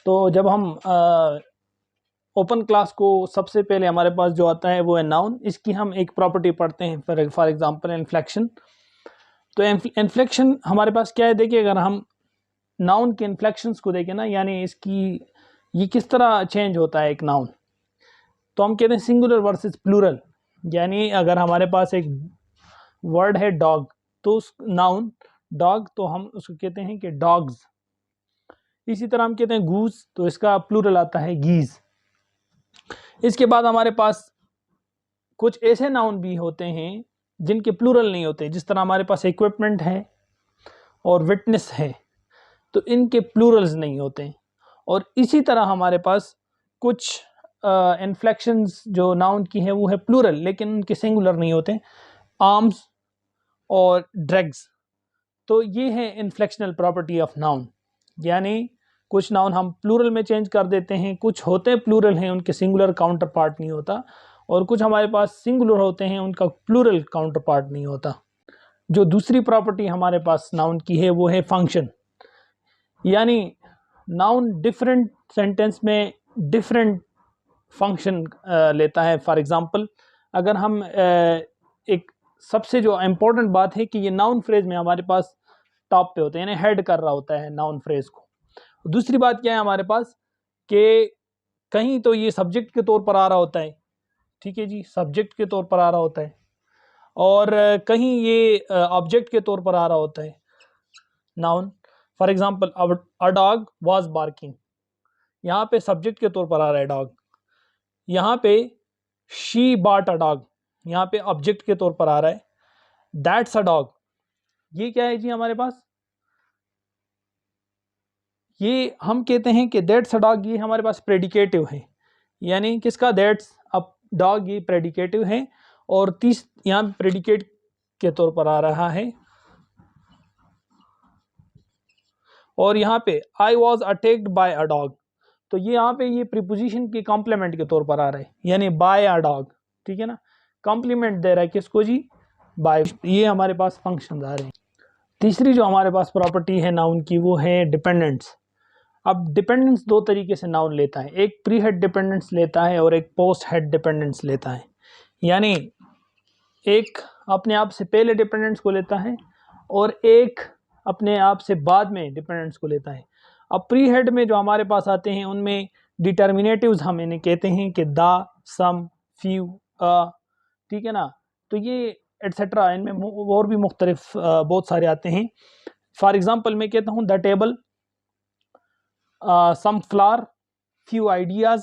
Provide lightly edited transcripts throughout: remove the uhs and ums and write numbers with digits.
तो जब हम ओपन क्लास को सबसे पहले हमारे पास जो आता है वो है नाउन। इसकी हम एक प्रॉपर्टी पढ़ते हैं, फॉर एग्जांपल इन्फ्लेक्शन। तो इन्फ्लेक्शन हमारे पास क्या है, देखिए अगर हम नाउन के इन्फ्लेक्शंस को देखें ना, यानी इसकी ये किस तरह चेंज होता है एक नाउन, तो हम कहते हैं सिंगुलर वर्सेस प्लूरल। यानी अगर हमारे पास एक वर्ड है डॉग, तो उस नाउन डॉग तो हम उसको कहते हैं कि डॉग्स। इसी तरह हम कहते हैं गूस, तो इसका प्लूरल आता है गीज। इसके बाद हमारे पास कुछ ऐसे नाउन भी होते हैं जिनके प्लूरल नहीं होते, जिस तरह हमारे पास इक्विपमेंट है और विटनेस है, तो इनके प्लूरल्स नहीं होते। और इसी तरह हमारे पास कुछ इन्फ्लेक्शंस जो नाउन की है वो है प्लूरल, लेकिन उनके सिंगुलर नहीं होते, आर्म्स और ड्रैग्स। तो ये है इन्फ्लेक्शनल प्रॉपर्टी ऑफ नाउन। यानी कुछ नाउन हम प्लूरल में चेंज कर देते हैं, कुछ होते प्लूरल हैं उनके सिंगुलर काउंटर पार्ट नहीं होता, और कुछ हमारे पास सिंगुलर होते हैं उनका प्लूरल काउंटर पार्ट नहीं होता। जो दूसरी प्रॉपर्टी हमारे पास नाउन की है वो है फंक्शन। यानी नाउन डिफरेंट सेंटेंस में डिफरेंट फंक्शन लेता है। फॉर एग्जांपल अगर हम एक सबसे जो इम्पोर्टेंट बात है कि ये नाउन फ्रेज में हमारे पास टॉप पे होते हैं, यानी हेड कर रहा होता है नाउन फ्रेज को। दूसरी बात क्या है हमारे पास कि कहीं तो ये सब्जेक्ट के तौर पर आ रहा होता है, ठीक है जी, सब्जेक्ट के तौर पर आ रहा होता है, और कहीं ये ऑब्जेक्ट के तौर पर आ रहा होता है noun. For example a dog was barking, यहाँ पे सब्जेक्ट के तौर पर आ रहा है डॉग। यहाँ पे शी बॉट अ डॉग, यहाँ पे ऑब्जेक्ट के तौर पर आ रहा है दैट्स अ डॉग। ये क्या है जी हमारे पास, ये हम कहते हैं कि दैट्स अ डॉग, ये हमारे पास प्रेडिकेटिव है। यानी किसका, दैट्स अ डॉग, ये प्रेडिकेटिव है। और यहाँ प्रेडिकेट के तौर पर आ रहा है, और यहाँ पे I was attacked by a dog, तो ये यहाँ पे ये प्रीपोजिशन के कॉम्प्लीमेंट के तौर पर आ रहा है, यानी बाय अ डॉग, ठीक है ना, कॉम्प्लीमेंट दे रहा है किसको जी, बाय। ये हमारे पास फंक्शन आ रहे हैं। तीसरी जो हमारे पास प्रॉपर्टी है नाउन की वो है डिपेंडेंस। अब डिपेंडेंस दो तरीके से नाउन लेता है, एक प्री हेड डिपेंडेंस लेता है और एक पोस्ट हेड डिपेंडेंस लेता है। यानी एक अपने आप से पहले डिपेंडेंस को लेता है और एक अपने आप से बाद में डिपेंडेंस को लेता है। अब प्री हेड में जो हमारे पास आते हैं उनमें डिटर्मिनेटिव्स हम इन्हें कहते हैं कि द, सम, फ्यू, ठीक है ना, तो ये एट्सेट्रा, इनमें और भी मुख्तलिफ बहुत सारे आते हैं। फॉर एग्जांपल मैं कहता हूँ the table, some flower, few ideas,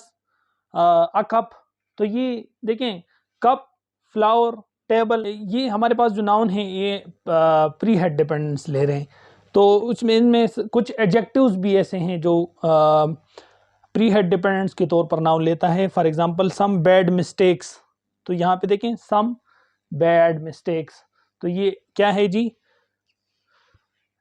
a cup. तो ये देखें कप, फ्लावर, टेबल, ये हमारे पास जो नाउन है ये प्री हेड डिपेंडेंस ले रहे हैं। तो उसमें इनमें कुछ एडजेक्टिव्स भी ऐसे हैं जो प्री हेड डिपेंडेंस के तौर पर नाउन लेता है। For example some bad mistakes, तो यहाँ पे देखें सम बैड मिस्टेक्स, तो ये क्या है जी,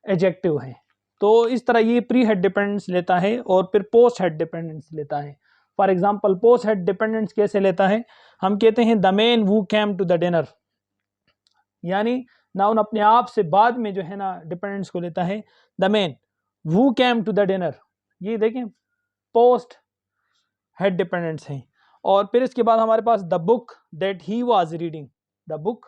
एडजेक्टिव है। तो इस तरह ये प्री हेड डिपेंडेंस लेता है और फिर पोस्ट हेड डिपेंडेंस लेता है। For example post head dependence कैसे लेता है, हम कहते हैं the man who came to the dinner, यानी नाउन अपने आप से बाद में जो है ना डिपेंडेंस को लेता है, the man who came to the dinner, ये देखें पोस्ट हेड डिपेंडेंस है। और फिर इसके बाद हमारे पास the book that he was reading, the book,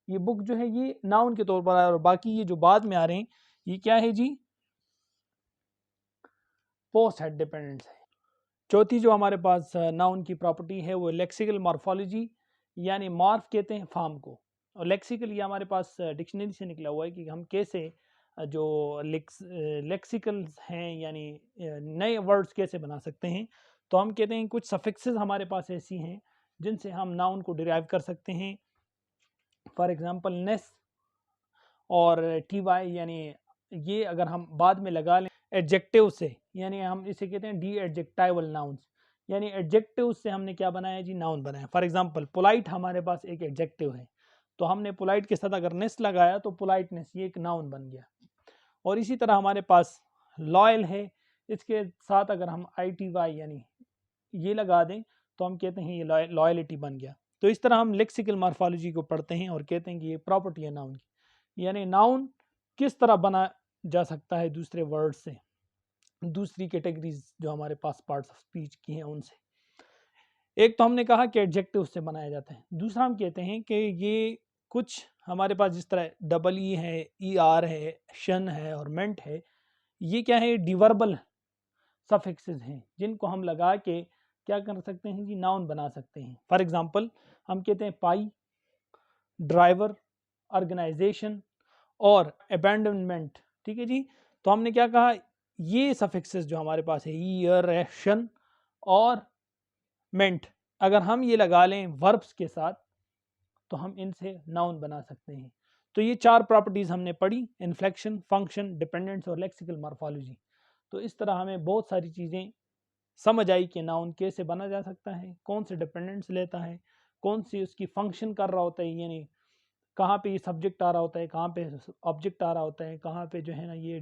ये बुक जो है ये नाउन के तौर पर है, और बाकी ये जो बाद में आ रहे हैं ये क्या है जी, पोस्ट हेड डिपेंडेंस है। चौथी जो हमारे पास नाउन की प्रॉपर्टी है वो लेक्सिकल मॉर्फोलॉजी, यानी मॉर्फ कहते हैं फॉर्म को, और लेक्सिकल ये हमारे पास डिक्शनरी से निकला हुआ है कि हम कैसे जो लेक्सिकल्स हैं यानी नए वर्ड्स कैसे बना सकते हैं। तो हम कहते हैं कुछ सफिक्सेस हमारे पास ऐसी हैं जिनसे हम नाउन को डिराइव कर सकते हैं। फॉर एग्जांपल नेस और टी वाई, यानी ये अगर हम बाद में लगा लें एडजेक्टिव से, यानी हम इसे कहते हैं डी एडजेक्टाइवल नाउन्स, यानी एडजेक्टिव से हमने क्या बनाया जी, नाउन बनाया। फॉर एग्जांपल पोलाइट हमारे पास एक एडजेक्टिव है, तो हमने पोलाइट के साथ अगर नेस लगाया तो पोलाइटनेस, ये एक नाउन बन गया। और इसी तरह हमारे पास लॉयल है, इसके साथ अगर हम आई टी वाई यानी ये लगा दें तो हम कहते हैं ये लॉयलिटी बन गया। तो इस तरह हम लेक्सिकल मॉर्फोलॉजी को पढ़ते हैं और कहते हैं कि ये प्रॉपर्टी है नाउन की, यानी नाउन किस तरह बना जा सकता है दूसरे वर्ड से। दूसरी कैटेगरीज जो हमारे पास पार्ट्स ऑफ स्पीच की हैं उनसे। एक तो हमने कहा कि एडजेक्टिव से बनाया जाता है, दूसरा हम कहते हैं कि ये कुछ हमारे पास जिस तरह डबल ई है, ई आर है, शन है और मेंट है, ये क्या है, डिवर्बल सफिक्सेस हैं जिनको हम लगा के क्या कर सकते हैं जी, नाउन बना सकते हैं। फॉर एग्जांपल हम कहते हैं पाई, ड्राइवर, ऑर्गेनाइजेशन और अबैंडनमेंट। ठीक है जी, तो हमने क्या कहा, ये सफिक्सेस जो हमारे पास है ईयर, शन और मेंट, अगर हम ये लगा लें वर्ब्स के साथ तो हम इनसे नाउन बना सकते हैं। तो ये चार प्रॉपर्टीज हमने पढ़ी, इन्फ्लेक्शन, फंक्शन, डिपेंडेंस और लेक्सिकल मॉर्फोलॉजी। तो इस तरह हमें बहुत सारी चीज़ें समझ आई कि नाउन कैसे बना जा सकता है, कौन से डिपेंडेंट्स लेता है, कौन सी उसकी फंक्शन कर रहा होता है, यानी कहाँ पे ये सब्जेक्ट आ रहा होता है, कहाँ पे ऑब्जेक्ट आ रहा होता है, कहाँ पे जो है ना ये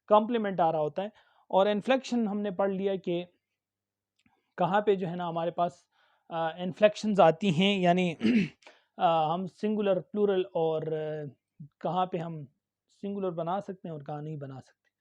कॉम्प्लीमेंट आ रहा होता है। और इन्फ्लेक्शन हमने पढ़ लिया कि कहाँ पे जो है ना हमारे पास इन्फ्लेक्शंस आती हैं, यानी हम सिंगुलर, प्लूरल और कहाँ पे हम सिंगुलर बना सकते हैं और कहाँ नहीं बना सकते।